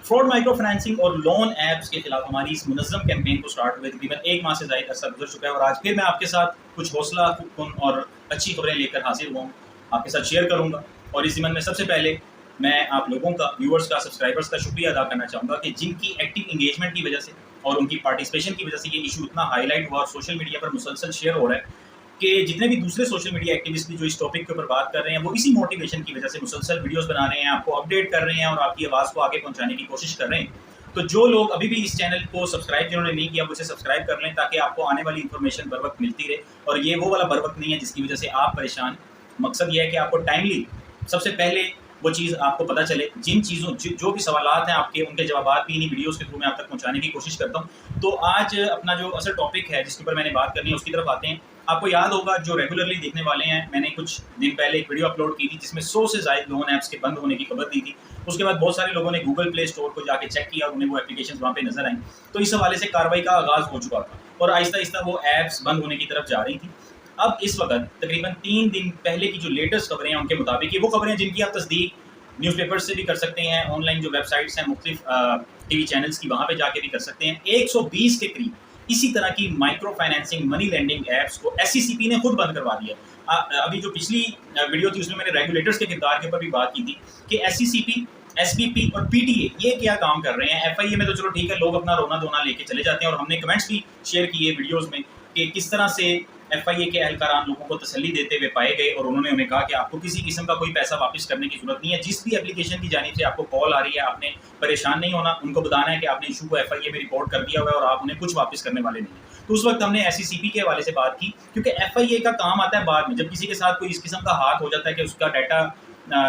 Fraud micro financing और loan apps के खिलाफ हमारी इस मुनज़्ज़म कैंपेन को स्टार्ट हुए तकरीबन 1 माह से ज़ायद अरसा गुजर चुका है और आज फिर मैं आपके साथ कुछ हौसला कुन और अच्छी खबरें लेकर हाजिर हुआ हूँ, आपके साथ शेयर करूँगा। और इस ज़िम्मन में सबसे पहले मैं आप लोगों का, व्यूअर्स का, सब्सक्राइबर्स का शुक्रिया अदा करना चाहूँगा कि जिनकी एक्टिव इंगेजमेंट की वजह से और उनकी पार्टिसिपेशन की वजह से ये इशू इतना हाईलाइट हुआ और सोशल मीडिया पर मुसलसल शेयर हो रहा है कि जितने भी दूसरे सोशल मीडिया एक्टिविस्ट भी जो इस टॉपिक के ऊपर बात कर रहे हैं, वो इसी मोटिवेशन की वजह से मुसलसल वीडियोस बना रहे हैं, आपको अपडेट कर रहे हैं और आपकी आवाज़ को आगे पहुंचाने की कोशिश कर रहे हैं। तो जो लोग अभी भी इस चैनल को सब्सक्राइब जिन्होंने नहीं किया, वो इसे सब्सक्राइब कर लें ताकि आपको आने वाली इन्फॉर्मेशन बर वक्त मिलती रहे। और ये वो वाला बर वक्त नहीं है जिसकी वजह से आप परेशान। मकसद ये है कि आपको टाइमली सबसे पहले वो चीज़ आपको पता चले। जिन चीज़ों जो भी सवालात हैं आपके, उनके जवाबात भी इन्हीं वीडियोस के थ्रू मैं आप तक पहुंचाने की कोशिश करता हूं। तो आज अपना जो असल टॉपिक है जिसके ऊपर मैंने बात करनी है उसकी तरफ आते हैं। आपको याद होगा, जो रेगुलरली देखने वाले हैं, मैंने कुछ दिन पहले एक वीडियो अपलोड की थी जिसमें 100 से ज़ायद लोन ऐप्स के बंद होने की खबर दी थी। उसके बाद बहुत सारे लोगों ने गूगल प्ले स्टोर को जाके चेक किया और उन्हें वो एप्लीकेशन वहाँ पे नजर आई। तो इस हवाले से कार्रवाई का आगाज़ हो चुका था और आहिस्ता आहिस्ता वो ऐप्स बंद होने की तरफ जा रही थी। अब इस वक्त तकरीबन 3 दिन पहले की जो लेटेस्ट खबरें हैं उनके मुताबिक, ये वो खबरें जिनकी आप तस्दीक न्यूज़पेपर से भी कर सकते हैं, ऑनलाइन जो वेबसाइट्स हैं मुख्तलिफ टीवी चैनल्स की, वहाँ पे जाके भी कर सकते हैं। 120 के करीब इसी तरह की micro financing money lending apps को एससीसीपी ने खुद बंद करवा दिया। अभी जो पिछली वीडियो थी उसमें मैंने रेगुलेटर्स के किरदार के ऊपर भी बात की थी कि एससीसीपी, एसबीपी और पीटीए ये क्या काम कर रहे हैं। एफआईए में तो चलो ठीक है, लोग अपना रोना धोना लेके चले जाते हैं और हमने कमेंट्स भी शेयर किए वीडियोस में कि किस तरह से एफआईए के अहलकारान लोगों को तसल्ली देते हुए पाए गए और उन्होंने उन्हें कहा कि आपको किसी किस्म का कोई पैसा वापस करने की जरूरत नहीं है। जिस भी एप्लीकेशन की जानिब से आपको कॉल आ रही है, आपने परेशान नहीं होना, उनको बताना है कि आपने इशू को एफआईए में रिपोर्ट कर दिया हुआ है और आप उन्हें कुछ वापस करने वाले नहीं है। तो उस वक्त हमने एससीसीपी के हवाले से बात की, क्योंकि एफआईए का काम आता है बाद में, जब किसी के साथ कोई इस किस्म का हाथ हो जाता है कि उसका डाटा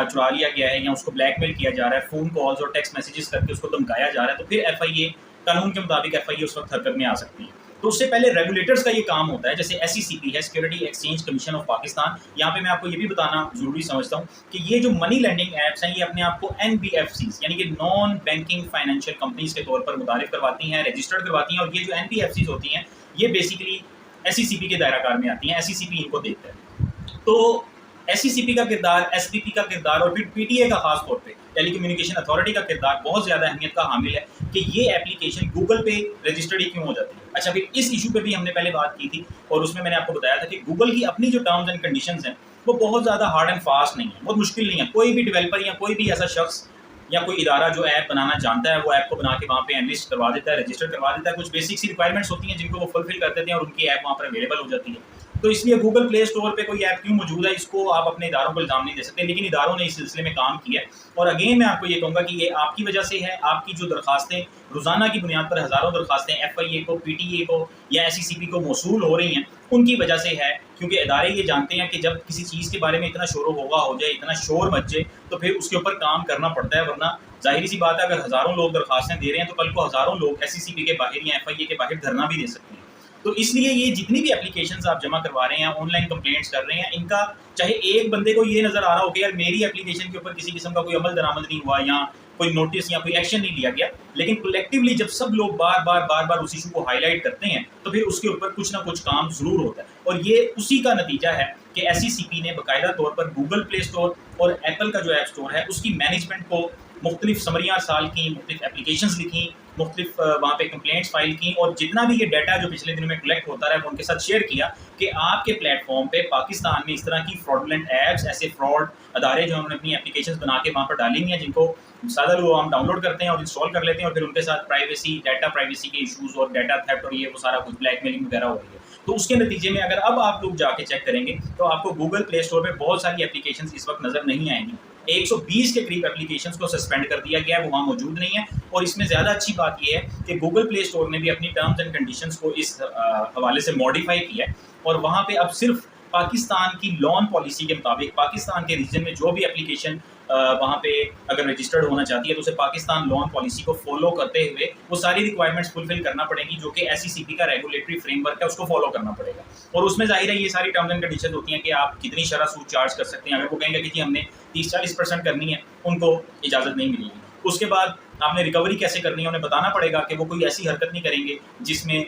चुरा लिया गया है या उसको ब्लैकमेल किया जा रहा है, फ़ोन कॉल्स और टेक्स्ट मैसेजेस करके उसको धमकाया जा रहा है, तो फिर एफआईए, कानून के मुताबिक एफआईए उस वक्त हरकत में आ सकती है। तो उससे पहले रेगुलेटर्स का ये काम होता है, जैसे एसईसीपी है, security exchange commission of Pakistan. यहाँ पे मैं आपको ये भी बताना जरूरी समझता हूँ कि ये जो मनी लेंडिंग ऐप्स हैं, ये अपने आप को एनबीएफसीज यानी कि नॉन बैंकिंग फाइनेंशियल कंपनीज के तौर पर मुतारिफ करवाती हैं, रजिस्टर्ड करवाती हैं। और ये जो एनबीएफसीज होती हैं, ये बेसिकली एसईसीपी के दायराकार में आती हैं, एसईसीपी इनको देखता है। तो एसईसीपी का किरदार, एसपीपी का किरदार और फिर पीटीए का खास तौर पे टेली कम्युनिकेशन अथॉरिटी का किरदार बहुत ज़्यादा अहमियत का हामिल है कि ये एप्लीकेशन गूगल पे रजिस्टर्ड ही क्यों हो जाती है। अच्छा, फिर इस इशू पे भी हमने पहले बात की थी और उसमें मैंने आपको बताया था कि गूगल की अपनी जो टर्म्स एंड कंडीशंस हैं वो बहुत ज़्यादा हार्ड एंड फास्ट नहीं है, बहुत मुश्किल नहीं है। कोई भी डेवलपर या कोई भी ऐसा शख्स या कोई इदारा जो ऐप बनाना जानता है, वो ऐप को बना के वहाँ पे एनलिस्ट करवा देता है, रजिस्टर करवा देता है। कुछ बेसिक सी रिक्वायरमेंट्स होती हैं जिनको वो फुलफिल कर देते हैं और उनकी ऐप वहाँ पर अवेलेबल हो जाती है। तो इसलिए गूगल प्ले स्टोर पे कोई ऐप क्यों मौजूद है, इसको आप अपने इदारों को इल्ज़ाम नहीं दे सकते, लेकिन इदारों ने इस सिलसिले में काम किया है। और अगेन मैं आपको ये कहूँगा कि ये आपकी वजह से है। आपकी जो दरखास्तें रोज़ाना की बुनियाद पर हज़ारों दरखास्तें एफआईए को, पीटीए को या एसईसीपी को मौसूल हो रही हैं, उनकी वजह से है। क्योंकि इदारे ये जानते हैं कि जब किसी चीज़ के बारे में इतना शोर होगा हो जाए, इतना शोर मच जाए, तो फिर उसके ऊपर काम करना पड़ता है। वरना जाहिर सी बात है, अगर हज़ारों लोग दरखास्तें दे रहे हैं तो कल को हज़ारों लोग एसईसीपी के बाहर या एफआईए के बाहर धरना भी दे सकते हैं। तो इसलिए ये जितनी भी एप्लीकेशंस आप जमा करवा रहे हैं, ऑनलाइन कंप्लेंट्स कर रहे हैं, इनका चाहे एक बंदे को ये नज़र आ रहा हो कि यार मेरी एप्लीकेशन के ऊपर किसी किस्म का कोई अमल दरामद नहीं हुआ या कोई नोटिस या कोई एक्शन नहीं लिया गया, लेकिन कलेक्टिवली जब सब लोग बार बार उस इशू को हाईलाइट करते हैं तो फिर उसके ऊपर कुछ ना कुछ काम ज़रूर होता है। और ये उसी का नतीजा है कि एसईसीपी ने बाकायदा तौर पर गूगल प्ले स्टोर और एप्पल का जो ऐप स्टोर है उसकी मैनेजमेंट को मुख्तलिफ समरियाँ साल की, मुख्तलिफ एप्लीकेशंस लिखी, मुख्तलिफ वहाँ पे कंप्लेंट्स फाइल की और जितना भी ये डाटा जो पिछले दिनों में कलेक्ट होता रहा है वो उनके साथ शेयर किया कि आपके प्लेटफॉर्म पे पाकिस्तान में इस तरह की फ्रॉडलेंट ऐप्स, ऐसे फ्रॉड अदारे जो उन्होंने अपनी एप्लीकेशंस बना के वहाँ पर डाली हुई हैं, जिनको सादा लोग हम डाउनलोड करते हैं और इंस्टॉल कर लेते हैं और फिर उनके साथ प्राइवेसी, डाटा प्राइवेसी के इशूज़ और डाटा थेफ्ट और ये वो सारा कुछ ब्लैकमेलिंग वगैरह हो रही है। तो उसके नतीजे में अगर अब आप लोग जाके चेक करेंगे तो आपको गूगल प्ले स्टोर पे बहुत सारी एप्लीकेशंस इस वक्त नज़र नहीं आएंगी। 120 के करीब एप्लीकेशंस को सस्पेंड कर दिया गया है, वो वहाँ मौजूद नहीं है। और इसमें ज़्यादा अच्छी बात यह है कि गूगल प्ले स्टोर ने भी अपनी टर्म्स एंड कंडीशंस को इस हवाले से मॉडिफाई किया है और वहाँ पे अब सिर्फ पाकिस्तान की लोन पॉलिसी के मुताबिक पाकिस्तान के रीजन में जो भी एप्लीकेशन वहाँ पे अगर रजिस्टर्ड होना चाहती है तो उसे पाकिस्तान लोन पॉलिसी को फॉलो करते हुए वो सारी रिक्वायरमेंट्स फुलफिल करना पड़ेगी जो कि एसईसीपी का रेगुलेटरी फ्रेमवर्क है, उसको फॉलो करना पड़ेगा। और उसमें जाहिर है ये सारी टर्म्स एंड कंडीशन होती हैं कि आप कितनी शरह सूद चार्ज कर सकते हैं। अगर वो कहेंगे कि जी हमने 30-40% करनी है, उनको इजाज़त नहीं मिलेगी। उसके बाद आपने रिकवरी कैसे करनी है, उन्हें बताना पड़ेगा कि वो कोई ऐसी हरकत नहीं करेंगे जिसमें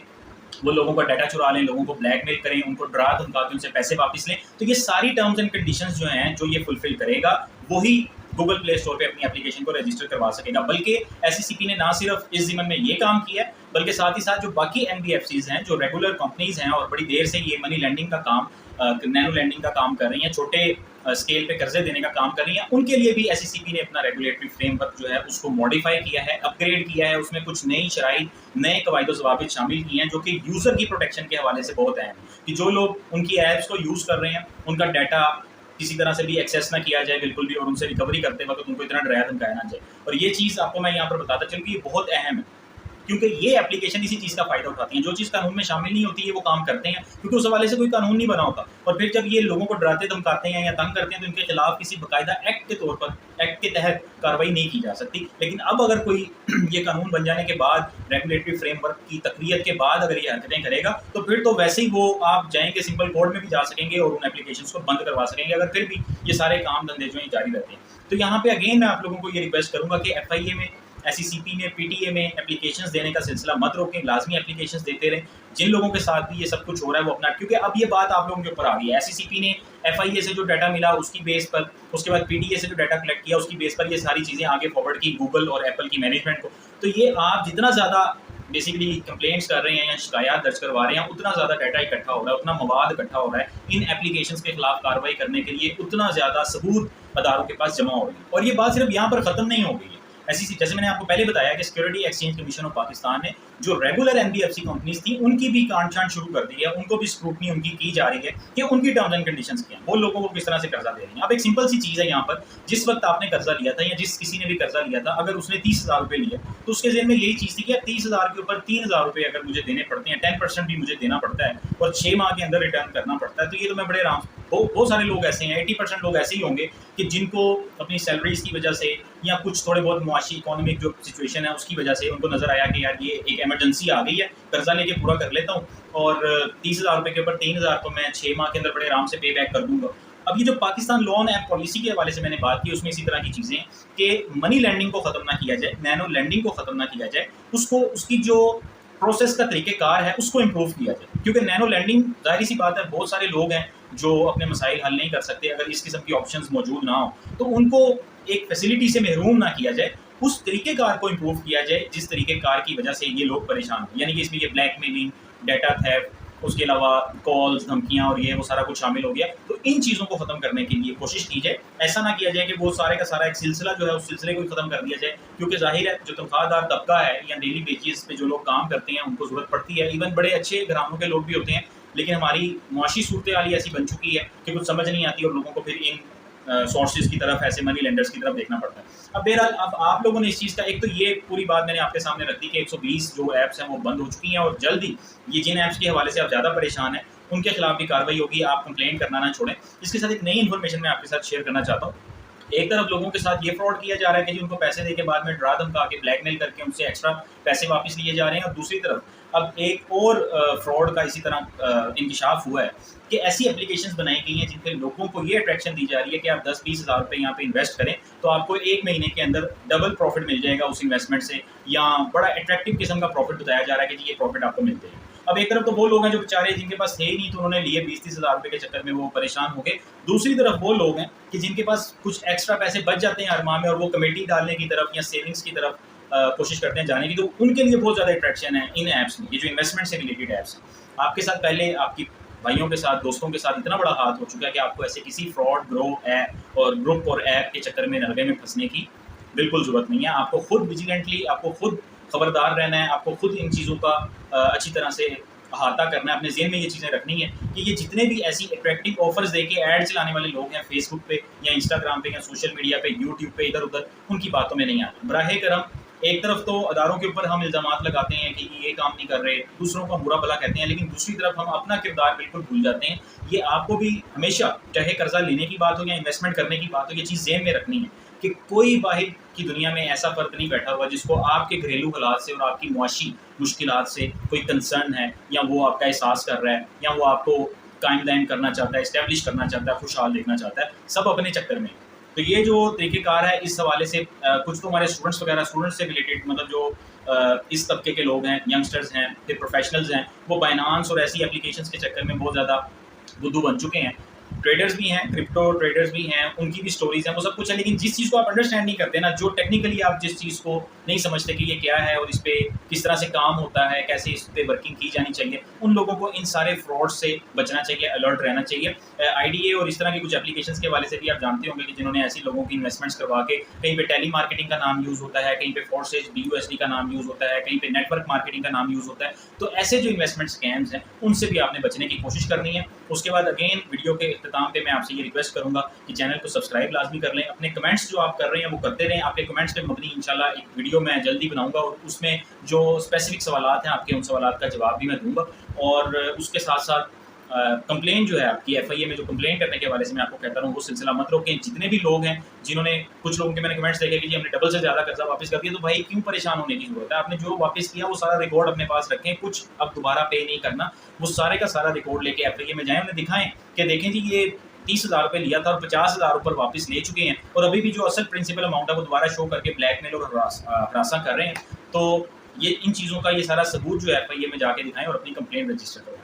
वो लोगों का डाटा चुरा लें, लोगों को ब्लैकमेल करें, उनको डरा धमका के उनसे पैसे वापस लें। तो ये सारी टर्म्स एंड कंडीशंस जो हैं, जो ये फुलफिल करेगा, वही गूगल प्ले स्टोर पे अपनी एप्लीकेशन को रजिस्टर करवा सकेगा। बल्कि एसईसीपी ने ना सिर्फ इस ज़िम्मन में ये काम किया है, बल्कि साथ ही साथ जो बाकी एनबीएफसीज हैं, जो रेगुलर कंपनीज हैं और बड़ी देर से ये मनी लैंडिंग का काम, नैनो लैंडिंग का काम कर रही हैं, छोटे स्केल पे कर्जे देने का काम कर रही हैं, उनके लिए भी एसईसीपी ने अपना रेगुलेटरी फ्रेमवर्क जो है उसको मॉडिफाई किया है, अपग्रेड किया है। उसमें कुछ नई शराइत, नए कवायद ज़वाबित शामिल किए हैं, जो कि यूज़र की प्रोटेक्शन के हवाले से बहुत अहम है कि जो लोग उनकी ऐप्स को यूज़ कर रहे हैं, उनका डाटा किसी तरह से भी एक्सेस ना किया जाए बिल्कुल भी, और उनसे रिकवरी करते वक्त उनको इतना डराया धमकाया ना जाए। और ये चीज़ आपको मैं यहाँ पर बताता चलूँ कि ये बहुत अहम है, क्योंकि ये एप्लीकेशन इसी चीज़ का फ़ायदा उठाती हैं। जो चीज़ कानून में शामिल नहीं होती है वो काम करते हैं, क्योंकि उस हवाले से कोई कानून नहीं बना होता। और फिर जब ये लोगों को डराते धमकाते हैं या तंग करते हैं, तो इनके खिलाफ किसी बाकायदा एक्ट के तौर पर, एक्ट के तहत कार्रवाई नहीं की जा सकती। लेकिन अब अगर कोई ये कानून बन जाने के बाद, रेगुलेटरी फ्रेमवर्क की तक़वियत के बाद अगर ये हरकतें करेगा, तो फिर तो वैसे ही वो आप जाएंगे सिंपल कोर्ट में भी जा सकेंगे और उन एप्लीकेशन को बंद करवा सकेंगे, अगर फिर भी ये सारे काम धंधे जो हैं जारी रहते हैं। तो यहाँ पे अगेन मैं आप लोगों को ये रिक्वेस्ट करूँगा कि एफआईए में, एसईसीपी में, पीटीए में एप्लीकेशंस देने का सिलसिला मत रोकें, लाजमी एप्लीकेशंस देते रहें। जिन लोगों के साथ भी ये सब कुछ हो रहा है वो अपना, क्योंकि अब ये बात आप लोगों के ऊपर आ गई है। एसईसीपी ने एफआईए से जो डाटा मिला उसकी बेस पर, उसके बाद पीटीए से जो डाटा कलेक्ट किया उसकी बेस पर ये सारी चीज़ें आगे फॉरवर्ड की गूगल और एप्पल की मैनेजमेंट को। तो ये आप जितना ज़्यादा बेसिकली कंप्लेंट्स कर रहे हैं या शिकायत दर्ज करवा रहे हैं, उतना ज़्यादा डाटा इकट्ठा हो रहा है, उतना मवाद इकट्ठा हो रहा है इन एप्लीकेशंस के खिलाफ कार्रवाई करने के लिए, उतना ज़्यादा सबूत अदारों के पास जमा हो रही है। और ये बात सिर्फ यहाँ पर ख़त्म नहीं हो गई है। ऐसी जैसे मैंने आपको पहले बताया कि security exchange commission of Pakistan ने जो रेगुलर एनबीएफसी कंपनीज थी उनकी भी कांट छांट शुरू कर दी है, उनको भी स्क्रूटनी उनकी की जा रही है कि उनकी टर्म्स एंड कंडीशंस क्या हैं, वो लोगों को किस तरह से कर्जा दे रही हैं। अब एक सिंपल सी चीज़ है यहाँ पर, जिस वक्त आपने कर्जा लिया था या जिस किसी ने भी कर्जा लिया था, अगर उसने 30,000 रुपये लिए तो उसके जेहन में यही चीज़ थी कि 30,000 के ऊपर 3,000 रुपये अगर मुझे देने पड़ते हैं, 10% भी मुझे देना पड़ता है और 6 माह के अंदर रिटर्न करना पड़ता है, तो ये तो मैं बड़े आराम, बहुत सारे लोग ऐसे हैं, 80% लोग ऐसे ही होंगे कि जिनको अपनी सैलरीज की वजह से या कुछ थोड़े बहुत मुआशी इकोनॉमिक जो सिचुएशन है उसकी वजह से उनको नज़र आया कि यार ये एक इमरजेंसी आ गई है, कर्जा लेके पूरा कर लेता हूँ और 30,000 रुपये के ऊपर 3,000 तो मैं 6 माह के अंदर बड़े आराम से पे बैक कर दूंगा। अब ये जो पाकिस्तान लोन ऐप पॉलिसी के हवाले से मैंने बात की, उसमें इसी तरह की चीज़ें कि मनी लैंडिंग को ख़त्म ना किया जाए, नैनो लैंडिंग को ख़त्म ना किया जाए, उसको, उसकी जो प्रोसेस का तरीक़ेकार है उसको इम्प्रूव किया जाए। क्योंकि नैनो लैंडिंग, जाहिर सी बात है, बहुत सारे लोग हैं जो अपने मसाइल हल नहीं कर सकते, अगर इस किस्म की ऑप्शंस मौजूद ना हो तो उनको एक फैसिलिटी से महरूम ना किया जाए, उस तरीक़ेकार को इम्प्रूव किया जाए जिस तरीक़ेकार की वजह से ये लोग परेशान हैं। यानी कि इसमें ये ब्लैकमेलिंग, डाटा थेफ्ट, उसके अलावा कॉल्स, धमकियाँ और ये वो सारा कुछ शामिल हो गया। तो इन चीज़ों को ख़त्म करने के लिए कोशिश की जाए। ऐसा ना किया जाए कि वो सारे का सारा एक सिलसिला जो है उस सिलसिले को ही ख़त्म कर दिया जाए, क्योंकि ज़ाहिर है जो तनख्वाहदार तबका है या डेली बेसिस पे जो लोग काम करते हैं उनको ज़रूरत पड़ती है। इवन बड़े अच्छे घरानों के लोग भी होते हैं, लेकिन हमारी मुआशी सूरत हाल ऐसी बन चुकी है कि कुछ समझ नहीं आती और लोगों को फिर इन सोर्सेज की तरफ, ऐसे मनी लेंडर्स की तरफ देखना पड़ता है। अब बहरहाल अब आप लोगों ने इस चीज़ का, एक तो ये पूरी बात मैंने आपके सामने रख दी कि 120 जो ऐप्स हैं वो बंद हो चुकी हैं और जल्द ही ये जिन ऐप्स के हवाले से आप ज़्यादा परेशान हैं उनके खिलाफ भी कार्रवाई होगी, आप कंप्लेंट करना ना छोड़ें। इसके साथ एक नई इन्फॉर्मेशन मैं आपके साथ शेयर करना चाहता हूँ। एक तरफ लोगों के साथ ये फ्रॉड किया जा रहा है कि जी उनको पैसे देके बाद में डरा धमका के ब्लैकमेल करके उनसे एक्स्ट्रा पैसे वापस लिए जा रहे हैं, और दूसरी तरफ अब एक और फ्रॉड का इसी तरह इंकिशाफ हुआ है कि ऐसी एप्लीकेशंस बनाई गई हैं जिनके लोगों को ये अट्रैक्शन दी जा रही है कि आप 10-20 हज़ार रुपये यहाँ पे इन्वेस्ट करें तो आपको 1 महीने के अंदर डबल प्रॉफिट मिल जाएगा उस इन्वेस्टमेंट से, या बड़ा अट्रैक्टिव किस्म का प्रॉफिट बताया जा रहा है कि जी ये प्रॉफिट आपको मिलते हैं। अब एक तरफ तो वो लोग हैं जो बेचारे जिनके पास थे ही नहीं तो उन्होंने लिए 20-30 हज़ार रुपये के चक्कर में वो परेशान हो गए। दूसरी तरफ वो लोग हैं कि जिनके पास कुछ एक्स्ट्रा पैसे बच जाते हैं हर माह में और वो कमेटी डालने की तरफ या सेविंग्स की तरफ कोशिश करते हैं जाने की, तो उनके लिए बहुत ज़्यादा अट्रैक्शन है इन ऐप्स में, ये जो इन्वेस्टमेंट से रिलेटेड ऐप्स हैं। आपके साथ पहले आपकी भाइयों के साथ, दोस्तों के साथ इतना बड़ा हाथ हो चुका है कि आपको ऐसे किसी फ्रॉड ग्रुप और ऐप के चक्कर में नरगे में फंसने की बिल्कुल ज़रूरत नहीं है। आपको खुद विजिलेंटली, आपको खुद खबरदार रहना है, आपको खुद इन चीज़ों का अच्छी तरह से अहाता करना है, अपने ज़हन में ये चीज़ें रखनी है कि ये जितने भी ऐसी अट्रैक्टिव ऑफर्स देके ऐड चलाने वाले लोग हैं फेसबुक पे या इंस्टाग्राम पे या सोशल मीडिया पे, यूट्यूब पे, इधर उधर, उनकी बातों में नहीं आना। बराहे करम, एक तरफ तो अदारों के ऊपर हम इल्ज़ामात लगाते हैं कि ये काम नहीं कर रहे, दूसरों का बुरा भला कहते हैं, लेकिन दूसरी तरफ हम अपना किरदार बिल्कुल भूल जाते हैं। ये आपको भी हमेशा, चाहे कर्जा लेने की बात हो या इन्वेस्टमेंट करने की बात हो, ये चीज़ ज़हन में रखनी है कि कोई वाहिद की दुनिया में ऐसा फ़र्द नहीं बैठा हुआ जिसको आपके घरेलू हालात से और आपकी मुआशी मुश्किलात से कोई कंसर्न है, या वो आपका एहसास कर रहा है, या वो आपको कायम दायम करना चाहता है, इस्टेब्लिश करना चाहता है, खुशहाल देखना चाहता है, सब अपने चक्कर में। तो ये जो तरीक़ेकार है इस हवाले से कुछ तो हमारे स्टूडेंट्स से रिलेटेड, मतलब जो इस तबके के लोग हैं, यंगस्टर्स हैं, फिर प्रोफेशनल्स हैं, वो बाइनांस और ऐसी एप्लीकेशंस के चक्कर में बहुत ज़्यादा बुद्धू बन चुके हैं, ट्रेडर्स भी हैं, क्रिप्टो ट्रेडर्स भी हैं, उनकी भी स्टोरीज हैं, वो सब कुछ है। लेकिन जिस चीज़ को आप अंडरस्टैंड नहीं करते ना, जो टेक्निकली आप जिस चीज़ को नहीं समझते कि ये क्या है और इस पर किस तरह से काम होता है, कैसे इस पर वर्किंग की जानी चाहिए, उन लोगों को इन सारे फ्रॉड से बचना चाहिए, अलर्ट रहना चाहिए। IDA और इस तरह की कुछ एप्लीकेशंस के हवाले से भी आप जानते होंगे कि जिन्होंने ऐसी लोगों की इन्वेस्टमेंट्स करवा के, कहीं पे टेली मार्केटिंग का नाम यूज़ होता है, कहीं पे फोर्सेज BUSD का नाम यूज़ होता है, कहीं पे नेटवर्क मार्केटिंग का नाम यूज़ होता है। तो ऐसे जो इन्वेस्टमेंट स्कैम्स हैं उनसे भी आपने बचने की कोशिश करनी है। उसके बाद अगेन वीडियो के इख्तिताम पे मैं आपसे ये रिक्वेस्ट करूंगा कि चैनल को सब्सक्राइब लाजमी कर लें। अपने कमेंट्स जो आप कर रहे हैं वो करते रहें। आपके कमेंट्स पे मबनी इंशाल्लाह एक वीडियो मैं जल्दी बनाऊंगा और उसमें जो स्पेसिफिक सवालात हैं आपके, उन सवालात का जवाब भी मैं दूंगा। और उसके साथ साथ कंप्लेन जो है आपकी FIA में जो कंप्लेन करने के हवाले से मैं आपको कहता हूँ वो सिलसिला मत रोकें। जितने भी लोग हैं जिन्होंने, कुछ लोगों के मैंने कमेंट्स देखे कि जी हमने डबल से ज़्यादा कर्जा वापस कर दिया, तो भाई क्यों परेशान होने की जरूरत है? आपने जो वापस किया वो सारा रिकॉर्ड अपने पास रखें, कुछ अब दोबारा पे नहीं करना। वो सारे का सारा रिकॉर्ड लेके FIA में जाएँ, उन्हें दिखाएं कि देखें जी ये 30,000 रुपये लिया था और 50,000 ऊपर वापस ले चुके हैं और अभी भी जो असल प्रिंसिपल अमाउंट है वो दोबारा शो करके ब्लैकमेल और हरासा कर रहे हैं। तो ये इन चीज़ों का ये सारा सबूत जो है FIA में जाके दिखाएं और अपनी कंप्लेंट रजिस्टर करें।